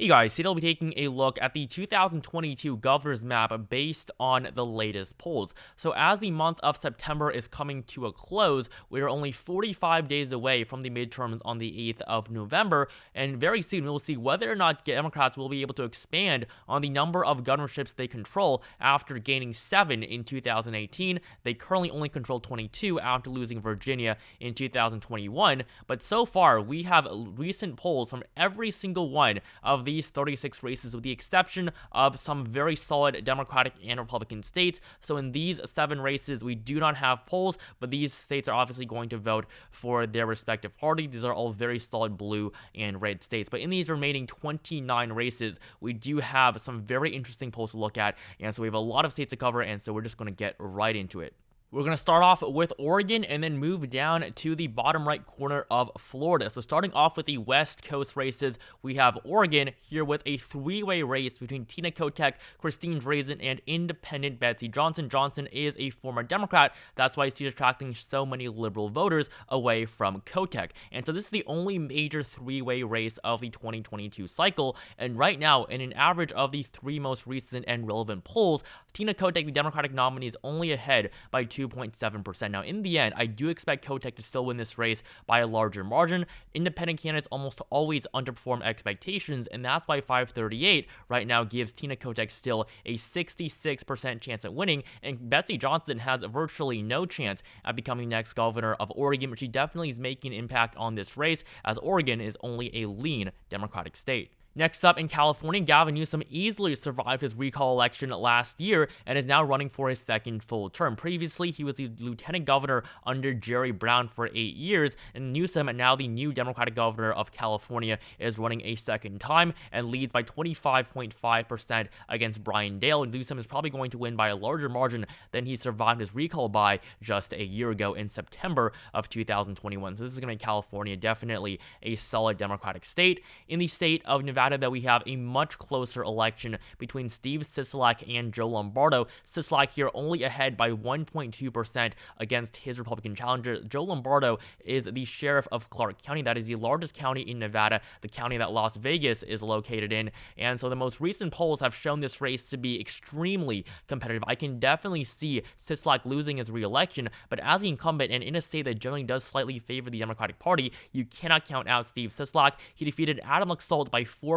Hey guys, today I'll be taking a look at the 2022 governor's map based on the latest polls. So as the month of September is coming to a close, we are only 45 days away from the midterms on the 8th of November, and very soon we will see whether or not Democrats will be able to expand on the number of governorships they control after gaining 7 in 2018. They currently only control 22 after losing Virginia in 2021, but so far we have recent polls from every single one of these 36 races, with the exception of some very solid Democratic and Republican states. So in these 7 races, we do not have polls, but these states are obviously going to vote for their respective party. These are all very solid blue and red states. But in these remaining 29 races, we do have some very interesting polls to look at, and so we have a lot of states to cover, and so we're just going to get right into it. We're going to start off with Oregon and then move down to the bottom right corner of Florida. So starting off with the West Coast races, we have Oregon here with a 3-way race between Tina Kotek, Christine Drazan, and independent Betsy Johnson. Johnson is a former Democrat. That's why she's attracting so many liberal voters away from Kotek. And so this is the only major 3-way race of the 2022 cycle. And right now, in an average of the 3 most recent and relevant polls, Tina Kotek, the Democratic nominee, is only ahead by 2.7%. Now, in the end, I do expect Kotek to still win this race by a larger margin. Independent candidates almost always underperform expectations, and that's why 538 right now gives Tina Kotek still a 66% chance at winning, and Betsy Johnson has virtually no chance at becoming the next governor of Oregon, but she definitely is making an impact on this race, as Oregon is only a lean Democratic state. Next up in California, Gavin Newsom easily survived his recall election last year and is now running for his second full term. Previously, he was the lieutenant governor under Jerry Brown for 8 years, and Newsom, now the new Democratic governor of California, is running a second time and leads by 25.5% against Brian Dale. Newsom is probably going to win by a larger margin than he survived his recall by just a year ago in September of 2021. So this is going to make California definitely a solid Democratic state. In the state of Nevada, that we have a much closer election between Steve Sisolak and Joe Lombardo. Sisolak here only ahead by 1.2% against his Republican challenger. Joe Lombardo is the sheriff of Clark County. That is the largest county in Nevada, the county that Las Vegas is located in. And so the most recent polls have shown this race to be extremely competitive. I can definitely see Sisolak losing his re-election, but as the incumbent and in a state that generally does slightly favor the Democratic Party, you cannot count out Steve Sisolak. He defeated Adam Laxalt by 4%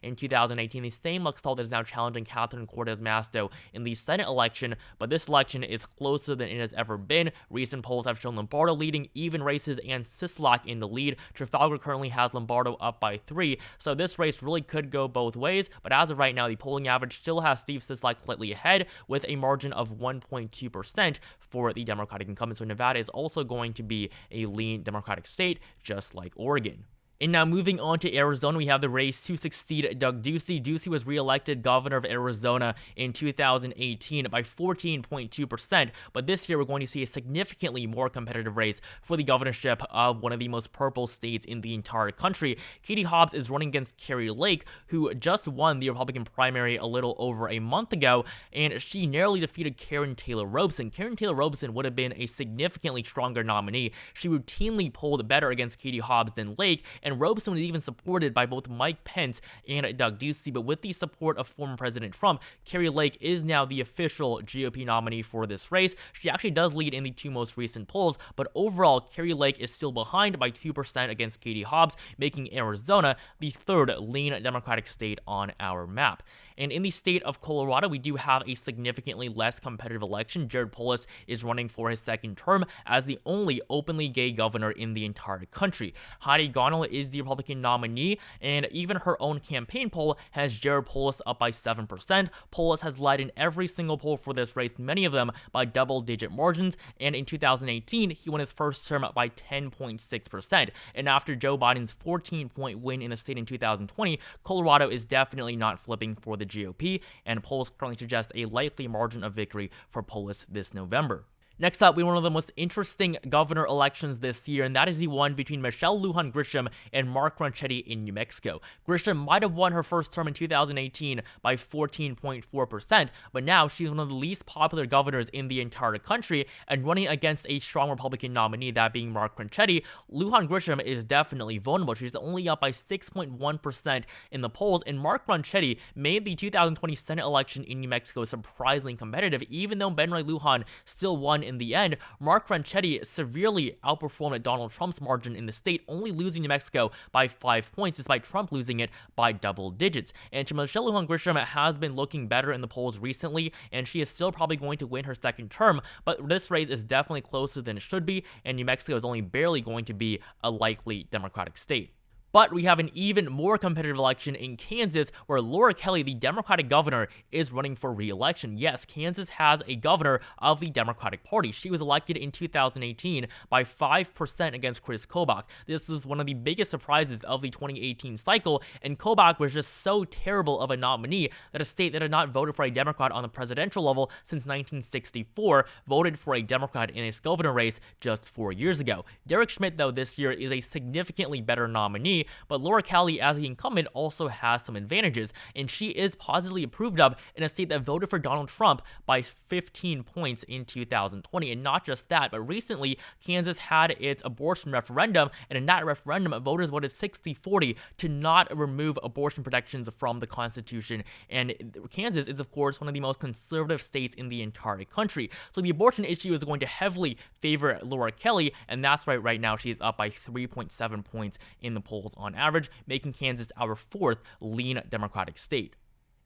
in 2018, the same Laxalt that is now challenging Catherine Cortez Masto in the Senate election, but this election is closer than it has ever been. Recent polls have shown Lombardo leading even races and Sisolak in the lead. Trafalgar currently has Lombardo up by 3, so this race really could go both ways, but as of right now, the polling average still has Steve Sisolak slightly ahead with a margin of 1.2% for the Democratic incumbent. So Nevada is also going to be a lean Democratic state, just like Oregon. And now moving on to Arizona, we have the race to succeed Doug Ducey. Ducey was re-elected governor of Arizona in 2018 by 14.2%, but this year we're going to see a significantly more competitive race for the governorship of one of the most purple states in the entire country. Katie Hobbs is running against Kari Lake, who just won the Republican primary a little over a month ago, and she narrowly defeated Karen Taylor Robson. Karen Taylor Robson would have been a significantly stronger nominee. She routinely polled better against Katie Hobbs than Lake, and Robeson was even supported by both Mike Pence and Doug Ducey, but with the support of former President Trump, Kari Lake is now the official GOP nominee for this race. She actually does lead in the 2 most recent polls, but overall, Kari Lake is still behind by 2% against Katie Hobbs, making Arizona the 3rd lean Democratic state on our map. And in the state of Colorado, we do have a significantly less competitive election. Jared Polis is running for his second term as the only openly gay governor in the entire country. Heidi Gonell is the Republican nominee, and even her own campaign poll has Jared Polis up by 7%. Polis has led in every single poll for this race, many of them by double-digit margins, and in 2018, he won his first term by 10.6%. And after Joe Biden's 14-point win in the state in 2020, Colorado is definitely not flipping for the GOP, and polls currently suggest a likely margin of victory for Polis this November. Next up, we have one of the most interesting governor elections this year, and that is the one between Michelle Lujan Grisham and Mark Ronchetti in New Mexico. Grisham might have won her first term in 2018 by 14.4%, but now she's one of the least popular governors in the entire country, and running against a strong Republican nominee, that being Mark Ronchetti. Lujan Grisham is definitely vulnerable. She's only up by 6.1% in the polls, and Mark Ronchetti made the 2020 Senate election in New Mexico surprisingly competitive. Even though Ben Ray Lujan still won in the end, Mark Ronchetti severely outperformed Donald Trump's margin in the state, only losing New Mexico by 5 points, despite Trump losing it by double digits. And Michelle Lujan Grisham has been looking better in the polls recently, and she is still probably going to win her second term, but this race is definitely closer than it should be, and New Mexico is only barely going to be a likely Democratic state. But we have an even more competitive election in Kansas, where Laura Kelly, the Democratic governor, is running for re-election. Yes, Kansas has a governor of the Democratic Party. She was elected in 2018 by 5% against Chris Kobach. This is one of the biggest surprises of the 2018 cycle, and Kobach was just so terrible of a nominee that a state that had not voted for a Democrat on the presidential level since 1964 voted for a Democrat in a governor race just 4 years ago. Derek Schmidt, though, this year is a significantly better nominee, but Laura Kelly, as the incumbent, also has some advantages, and she is positively approved of in a state that voted for Donald Trump by 15 points in 2020. And not just that, but recently, Kansas had its abortion referendum, and in that referendum, voters voted 60-40 to not remove abortion protections from the Constitution. And Kansas is, of course, one of the most conservative states in the entire country. So the abortion issue is going to heavily favor Laura Kelly, and that's right now she is up by 3.7 points in the polls on average, making Kansas our fourth lean Democratic state.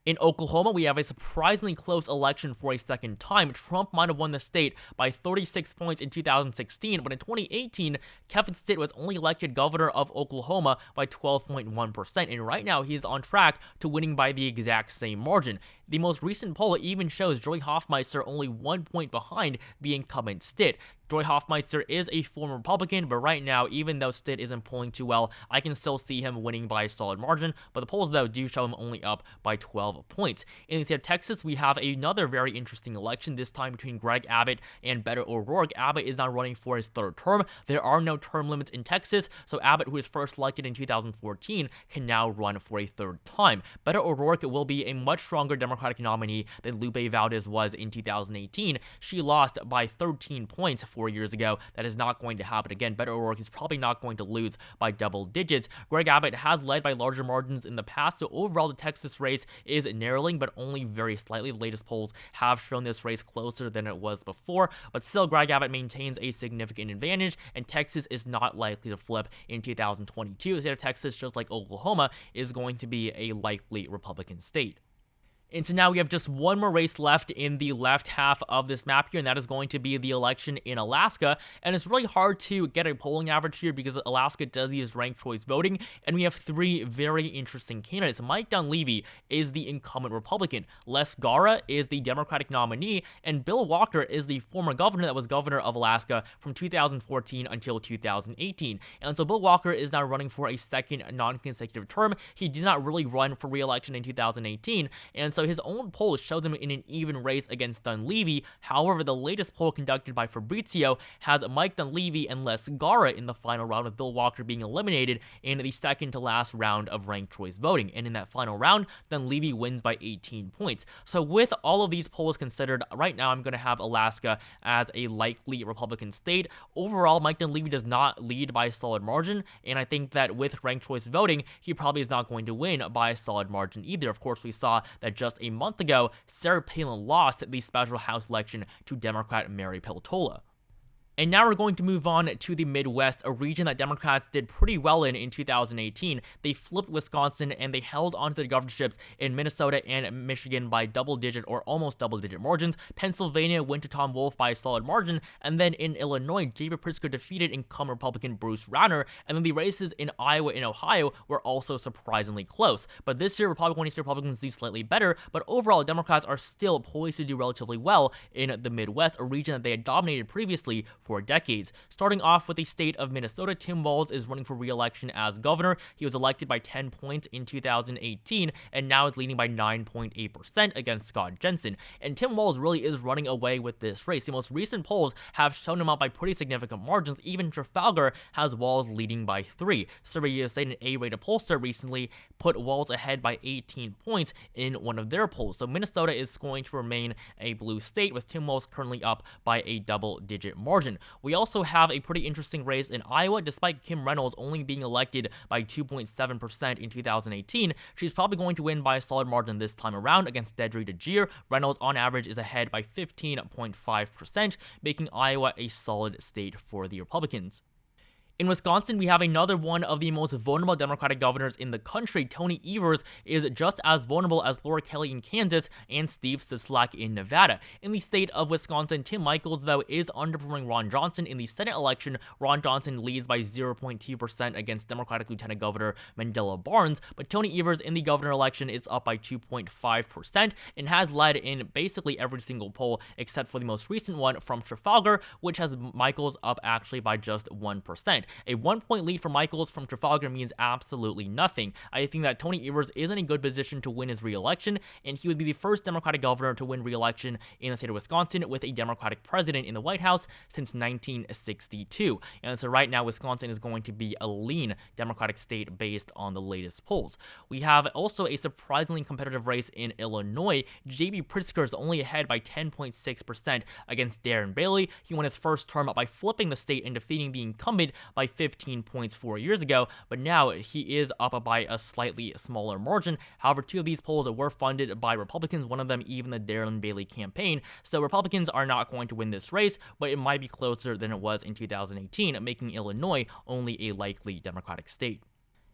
In Oklahoma, we have a surprisingly close election for a second time. Trump might have won the state by 36 points in 2016, but in 2018, Kevin Stitt was only elected governor of Oklahoma by 12.1%, and right now he's on track to winning by the exact same margin. The most recent poll even shows Joy Hoffmeister only 1 point behind the incumbent Stitt. Joy Hoffmeister is a former Republican, but right now, even though Stitt isn't polling too well, I can still see him winning by a solid margin, but the polls, though, do show him only up by 12 points. In the state of Texas, we have another very interesting election, this time between Greg Abbott and Beto O'Rourke. Abbott is now running for his third term. There are no term limits in Texas, so Abbott, who was first elected in 2014, can now run for a third time. Beto O'Rourke will be a much stronger Democratic nominee than Lupe Valdez was in 2018. She lost by 13 points 4 years ago. That is not going to happen again. Beto O'Rourke is probably not going to lose by double digits. Greg Abbott has led by larger margins in the past, so overall the Texas race is narrowing, but only very slightly. The latest polls have shown this race closer than it was before, but still Greg Abbott maintains a significant advantage, and Texas is not likely to flip in 2022. The state of Texas, just like Oklahoma, is going to be a likely Republican state. And so now we have just one more race left in the left half of this map here, and that is going to be the election in Alaska. And it's really hard to get a polling average here because Alaska does use ranked choice voting, and we have three very interesting candidates. Mike Dunleavy is the incumbent Republican, Les Gara is the Democratic nominee, and Bill Walker is the former governor that was governor of Alaska from 2014 until 2018. And so Bill Walker is now running for a second non-consecutive term. He did not really run for re-election in 2018, and so his own poll shows him in an even race against Dunleavy. However, the latest poll conducted by Fabrizio has Mike Dunleavy and Les Gara in the final round, with Bill Walker being eliminated in the second to last round of ranked choice voting. And in that final round, Dunleavy wins by 18 points. So with all of these polls considered, right now I'm going to have Alaska as a likely Republican state. Overall, Mike Dunleavy does not lead by a solid margin, and I think that with ranked choice voting, he probably is not going to win by a solid margin either. Of course, we saw that just a month ago, Sarah Palin lost the special House election to Democrat Mary Peltola. And now we're going to move on to the Midwest, a region that Democrats did pretty well in 2018. They flipped Wisconsin, and they held onto the governorships in Minnesota and Michigan by double-digit or almost double-digit margins. Pennsylvania went to Tom Wolf by a solid margin, and then in Illinois, J.B. Pritzker defeated incumbent Republican Bruce Rauner, and then the races in Iowa and Ohio were also surprisingly close. But this year, we're probably going to see Republicans do slightly better, but overall, Democrats are still poised to do relatively well in the Midwest, a region that they had dominated previously for decades. Starting off with the state of Minnesota, Tim Walz is running for re-election as governor. He was elected by 10 points in 2018 and now is leading by 9.8% against Scott Jensen. And Tim Walz really is running away with this race. The most recent polls have shown him out by pretty significant margins. Even Trafalgar has Walz leading by 3. Survey USA, an A-rated pollster, recently put Walz ahead by 18 points in one of their polls. So Minnesota is going to remain a blue state, with Tim Walz currently up by a double-digit margin. We also have a pretty interesting race in Iowa. Despite Kim Reynolds only being elected by 2.7% in 2018, she's probably going to win by a solid margin this time around against Dedri DeGier. Reynolds, on average, is ahead by 15.5%, making Iowa a solid state for the Republicans. In Wisconsin, we have another one of the most vulnerable Democratic governors in the country. Tony Evers is just as vulnerable as Laura Kelly in Kansas and Steve Sisolak in Nevada. In the state of Wisconsin, Tim Michels, though, is underperforming Ron Johnson. In the Senate election, Ron Johnson leads by 0.2% against Democratic Lieutenant Governor Mandela Barnes, but Tony Evers in the governor election is up by 2.5% and has led in basically every single poll except for the most recent one from Trafalgar, which has Michels up actually by just 1%. A 1-point lead for Michels from Trafalgar means absolutely nothing. I think that Tony Evers is in a good position to win his re-election, and he would be the first Democratic governor to win re-election in the state of Wisconsin with a Democratic president in the White House since 1962. And so right now, Wisconsin is going to be a lean Democratic state based on the latest polls. We have also a surprisingly competitive race in Illinois. J.B. Pritzker is only ahead by 10.6% against Darren Bailey. He won his first term by flipping the state and defeating the incumbent by 15 points 4 years ago, but now he is up by a slightly smaller margin. However, 2 of these polls were funded by Republicans, one of them even the Darren Bailey campaign, so Republicans are not going to win this race, but it might be closer than it was in 2018, making Illinois only a likely Democratic state.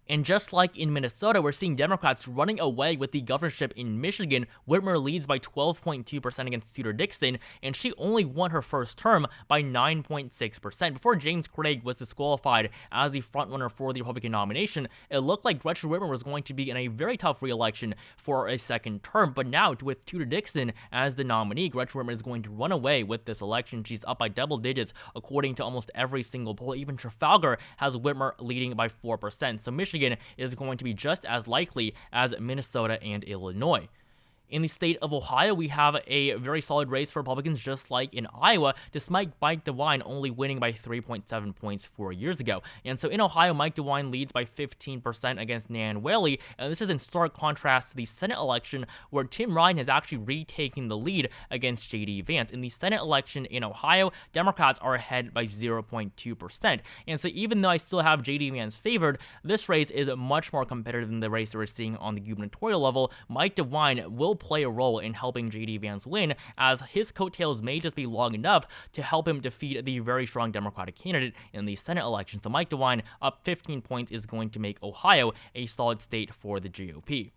And just like in Minnesota, we're seeing Democrats running away with the governorship in Michigan. Whitmer leads by 12.2% against Cedar Dixon, and she only won her first term by 9.6%. Before James Craig was disqualified as the frontrunner for the Republican nomination, it looked like Gretchen Whitmer was going to be in a very tough re-election for a second term, but now with Tudor Dixon as the nominee, Gretchen Whitmer is going to run away with this election. She's up by double digits according to almost every single poll. Even Trafalgar has Whitmer leading by 4%, so Michigan is going to be just as likely as Minnesota and Illinois. In the state of Ohio, we have a very solid race for Republicans, just like in Iowa, despite Mike DeWine only winning by 3.7 points 4 years ago. And so in Ohio, Mike DeWine leads by 15% against Nan Whaley, and this is in stark contrast to the Senate election, where Tim Ryan has actually retaken the lead against J.D. Vance. In the Senate election in Ohio, Democrats are ahead by 0.2%. And so even though I still have J.D. Vance favored, this race is much more competitive than the race that we're seeing on the gubernatorial level. Mike DeWine will play a role in helping J.D. Vance win, as his coattails may just be long enough to help him defeat the very strong Democratic candidate in the Senate election. So Mike DeWine, up 15 points, is going to make Ohio a solid state for the GOP.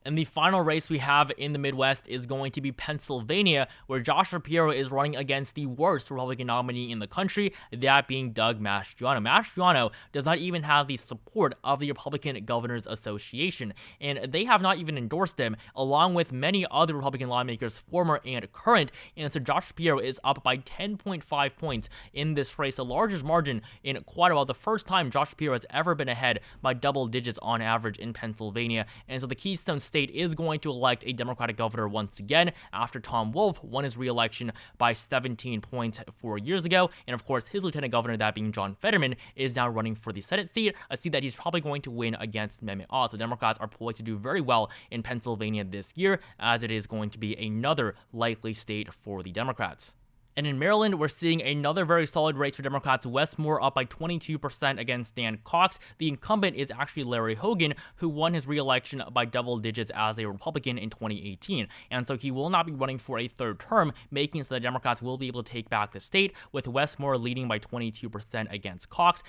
And the final race we have in the Midwest is going to be Pennsylvania, where Josh Shapiro is running against the worst Republican nominee in the country, that being Doug Mastriano. Mastriano does not even have the support of the Republican Governors Association, and they have not even endorsed him, along with many other Republican lawmakers, former and current. And so Josh Shapiro is up by 10.5 points in this race, the largest margin in quite a while. The first time Josh Shapiro has ever been ahead by double digits on average in Pennsylvania. And so the Keystone State is going to elect a Democratic governor once again after Tom Wolf won his re-election by 17 points 4 years ago. And of course, his lieutenant governor, that being John Fetterman, is now running for the Senate seat, a seat that he's probably going to win against Mehmet Oz. So Democrats are poised to do very well in Pennsylvania this year, as it is going to be another likely state for the Democrats. And in Maryland, we're seeing another very solid race for Democrats. Wes Moore up by 22% against Dan Cox. The incumbent is actually Larry Hogan, who won his re-election by double digits as a Republican in 2018. And so he will not be running for a third term, making it so that Democrats will be able to take back the state, with Wes Moore leading by 22% against Cox.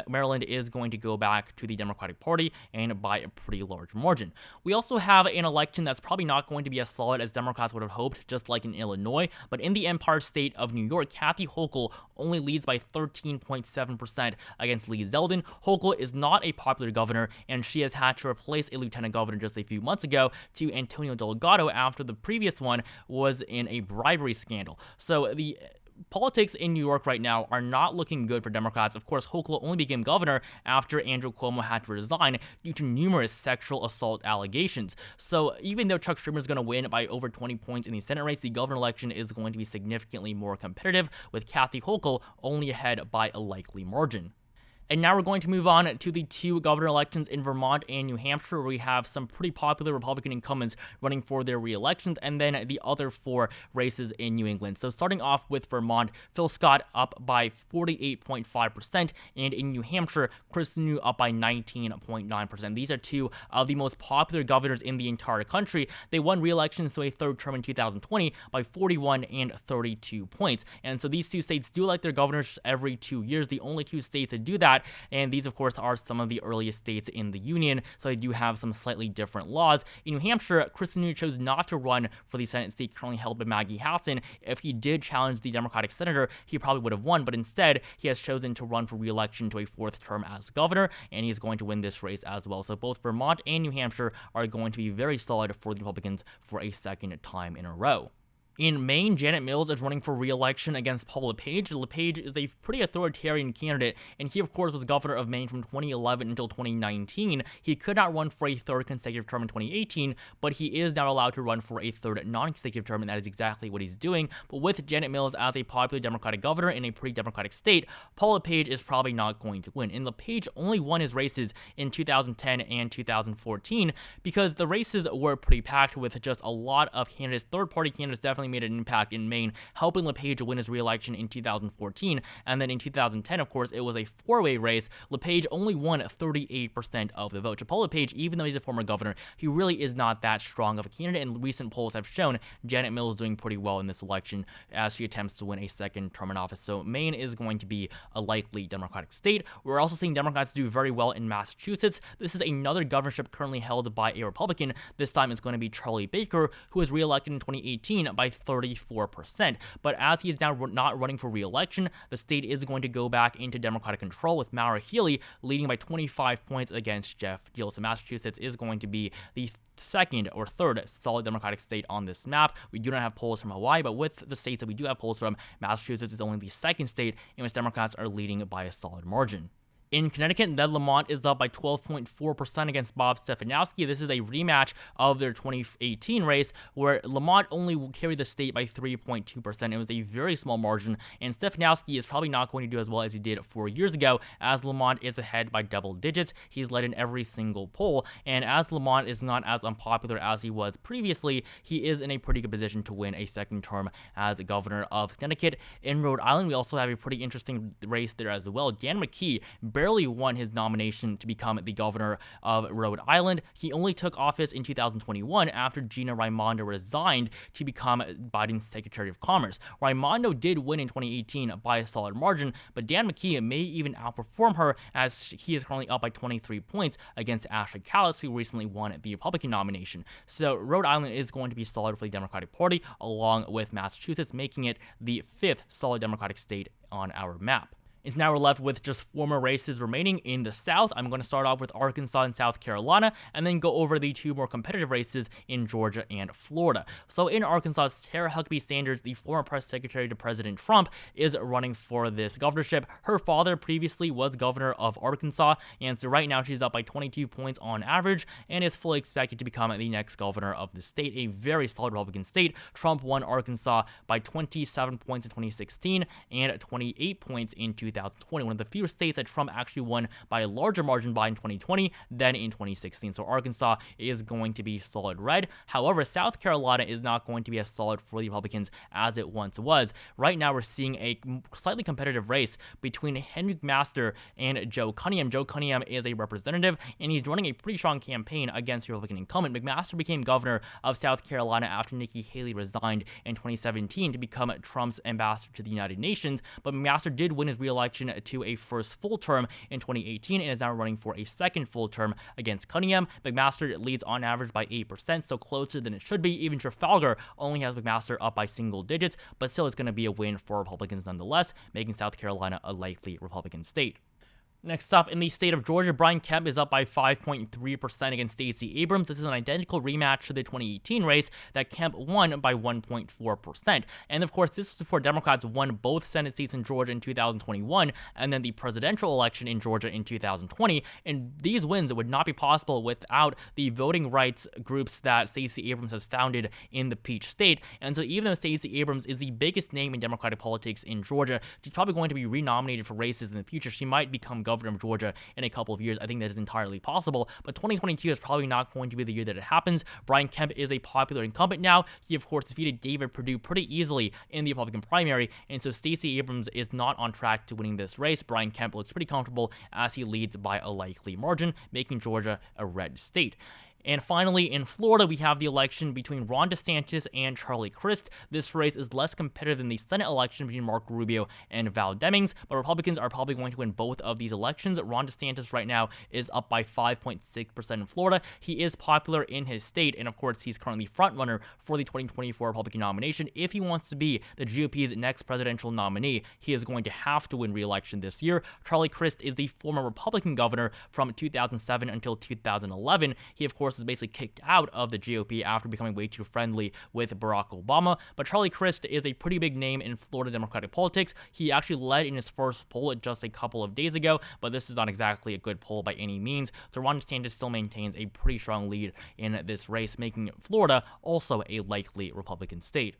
Maryland is going to go back to the Democratic Party, and by a pretty large margin. We also have an election that's probably not going to be as solid as Democrats would have hoped, just like in Illinois, but in the Empire State of New York, Kathy Hochul only leads by 13.7% against Lee Zeldin. Hochul is not a popular governor, and she has had to replace a lieutenant governor just a few months ago to Antonio Delgado after the previous one was in a bribery scandal. So the politics in New York right now are not looking good for Democrats. Of course, Hochul only became governor after Andrew Cuomo had to resign due to numerous sexual assault allegations. So even though Chuck Schumer is going to win by over 20 points in the Senate race, the governor election is going to be significantly more competitive, with Kathy Hochul only ahead by a likely margin. And now we're going to move on to the two governor elections in Vermont and New Hampshire, where we have some pretty popular Republican incumbents running for their re-elections, and then the other four races in New England. So starting off with Vermont, Phil Scott up by 48.5%, and in New Hampshire, Chris Sununu up by 19.9%. These are two of the most popular governors in the entire country. They won re-elections to a third term in 2020 by 41 and 32 points. And so these two states do elect their governors every 2 years, the only two states that do that. And these, of course, are some of the earliest states in the union, so they do have some slightly different laws. In New Hampshire, Chris Sununu chose not to run for the Senate seat currently held by Maggie Hassan. If he did challenge the Democratic senator, he probably would have won, but instead, he has chosen to run for re-election to a fourth term as governor, and he's going to win this race as well. So both Vermont and New Hampshire are going to be very solid for the Republicans for a second time in a row. In Maine, Janet Mills is running for re-election against Paul LePage. LePage is a pretty authoritarian candidate, and he, of course, was governor of Maine from 2011 until 2019. He could not run for a third consecutive term in 2018, but he is now allowed to run for a third non-consecutive term, and that is exactly what he's doing. But with Janet Mills as a popular Democratic governor in a pretty Democratic state, Paul LePage is probably not going to win. And LePage only won his races in 2010 and 2014 because the races were pretty packed with just a lot of candidates. Third-party candidates definitely made an impact in Maine, helping LePage win his re-election in 2014. And then in 2010, of course, it was a four-way race. LePage only won 38% of the vote. So Paul LePage, even though he's a former governor, he really is not that strong of a candidate, and recent polls have shown Janet Mills doing pretty well in this election as she attempts to win a second term in office. So Maine is going to be a likely Democratic state. We're also seeing Democrats do very well in Massachusetts. This is another governorship currently held by a Republican. This time it's going to be Charlie Baker, who was re-elected in 2018 by 34%. But as he is now not running for re-election, the state is going to go back into Democratic control, with Maura Healey leading by 25 points against Jeff Deal. So Massachusetts is going to be the second or third solid Democratic state on this map. We do not have polls from Hawaii, but with the states that we do have polls from, Massachusetts is only the second state in which Democrats are leading by a solid margin. In Connecticut, Ned Lamont is up by 12.4% against Bob Stefanowski. This is a rematch of their 2018 race, where Lamont only carried the state by 3.2%. It was a very small margin, and Stefanowski is probably not going to do as well as he did 4 years ago, as Lamont is ahead by double digits. He's led in every single poll, and as Lamont is not as unpopular as he was previously, he is in a pretty good position to win a second term as governor of Connecticut. In Rhode Island, we also have a pretty interesting race there as well. Dan McKee barely won his nomination to become the governor of Rhode Island. He only took office in 2021 after Gina Raimondo resigned to become Biden's Secretary of Commerce. Raimondo did win in 2018 by a solid margin, but Dan McKee may even outperform her, as he is currently up by 23 points against Ashley Callis, who recently won the Republican nomination. So Rhode Island is going to be solid for the Democratic Party, along with Massachusetts, making it the fifth solid Democratic state on our map. And now we're left with just 4 more races remaining in the South. I'm going to start off with Arkansas and South Carolina, and then go over the 2 more competitive races in Georgia and Florida. So in Arkansas, Sarah Huckabee Sanders, the former press secretary to President Trump, is running for this governorship. Her father previously was governor of Arkansas, and so right now she's up by 22 points on average, and is fully expected to become the next governor of the state, a very solid Republican state. Trump won Arkansas by 27 points in 2016 and 28 points in 2020, one of the few states that Trump actually won by a larger margin by in 2020 than in 2016. So Arkansas is going to be solid red. However, South Carolina is not going to be as solid for the Republicans as it once was. Right now, we're seeing a slightly competitive race between Henry McMaster and Joe Cunningham. Joe Cunningham is a representative, and he's running a pretty strong campaign against the Republican incumbent. McMaster became governor of South Carolina after Nikki Haley resigned in 2017 to become Trump's ambassador to the United Nations, but McMaster did win his re-election to a first full term in 2018 and is now running for a second full term against Cunningham. McMaster leads on average by 8%, so closer than it should be. Even Trafalgar only has McMaster up by single digits, but still it's going to be a win for Republicans nonetheless, making South Carolina a likely Republican state. Next up, in the state of Georgia, Brian Kemp is up by 5.3% against Stacey Abrams. This is an identical rematch to the 2018 race that Kemp won by 1.4%. And of course, this is before Democrats won both Senate seats in Georgia in 2021 and then the presidential election in Georgia in 2020. And these wins would not be possible without the voting rights groups that Stacey Abrams has founded in the Peach State. And so even though Stacey Abrams is the biggest name in Democratic politics in Georgia, she's probably going to be renominated for races in the future. She might become governor of Georgia in a couple of years. I think that is entirely possible, but 2022 is probably not going to be the year that it happens. Brian Kemp is a popular incumbent now. He, of course, defeated David Perdue pretty easily in the Republican primary, and so Stacey Abrams is not on track to winning this race. Brian Kemp looks pretty comfortable as he leads by a likely margin, making Georgia a red state. And finally, in Florida, we have the election between Ron DeSantis and Charlie Crist. This race is less competitive than the Senate election between Marco Rubio and Val Demings, but Republicans are probably going to win both of these elections. Ron DeSantis right now is up by 5.6% in Florida. He is popular in his state, and of course, he's currently frontrunner for the 2024 Republican nomination. If he wants to be the GOP's next presidential nominee, he is going to have to win re-election this year. Charlie Crist is the former Republican governor from 2007 until 2011. He, of course, is basically kicked out of the GOP after becoming way too friendly with Barack Obama. But Charlie Crist is a pretty big name in Florida Democratic politics. He actually led in his first poll just a couple of days ago, but this is not exactly a good poll by any means. So Ron DeSantis still maintains a pretty strong lead in this race, making Florida also a likely Republican state.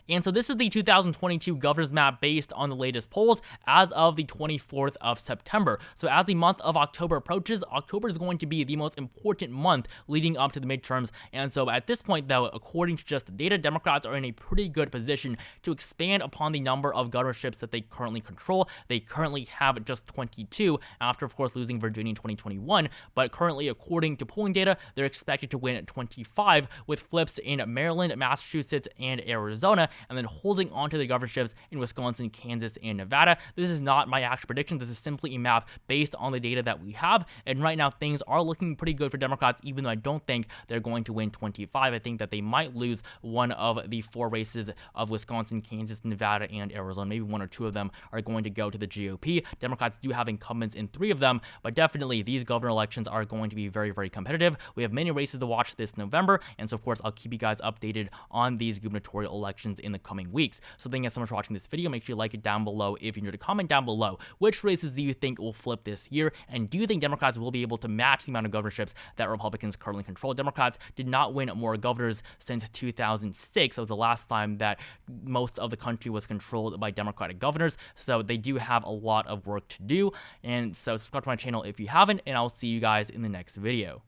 And so this is the 2022 governor's map based on the latest polls as of the 24th of September. So as the month of October approaches, October is going to be the most important month leading up to the midterms. And so at this point, though, according to just the data, Democrats are in a pretty good position to expand upon the number of governorships that they currently control. They currently have just 22 after, of course, losing Virginia in 2021. But currently, according to polling data, they're expected to win 25 with flips in Maryland, Massachusetts, and Arizona, and then holding on to the governorships in Wisconsin, Kansas, and Nevada. This is not my actual prediction. This is simply a map based on the data that we have. And right now, things are looking pretty good for Democrats, even though I don't think they're going to win 25. I think that they might lose one of the 4 races of Wisconsin, Kansas, Nevada, and Arizona. Maybe 1 or 2 of them are going to go to the GOP. Democrats do have incumbents in 3 of them, but definitely these governor elections are going to be very, very competitive. We have many races to watch this November, and so of course, I'll keep you guys updated on these gubernatorial elections in the coming weeks. So thank you guys so much for watching this video. Make sure you like it down below. If you enjoyed, comment down below which races do you think will flip this year, and do you think Democrats will be able to match the amount of governorships that Republicans currently control? Democrats did not win more governors since 2006. That was the last time that most of the country was controlled by Democratic governors, so they do have a lot of work to do. And so subscribe to my channel if you haven't, and I'll see you guys in the next video.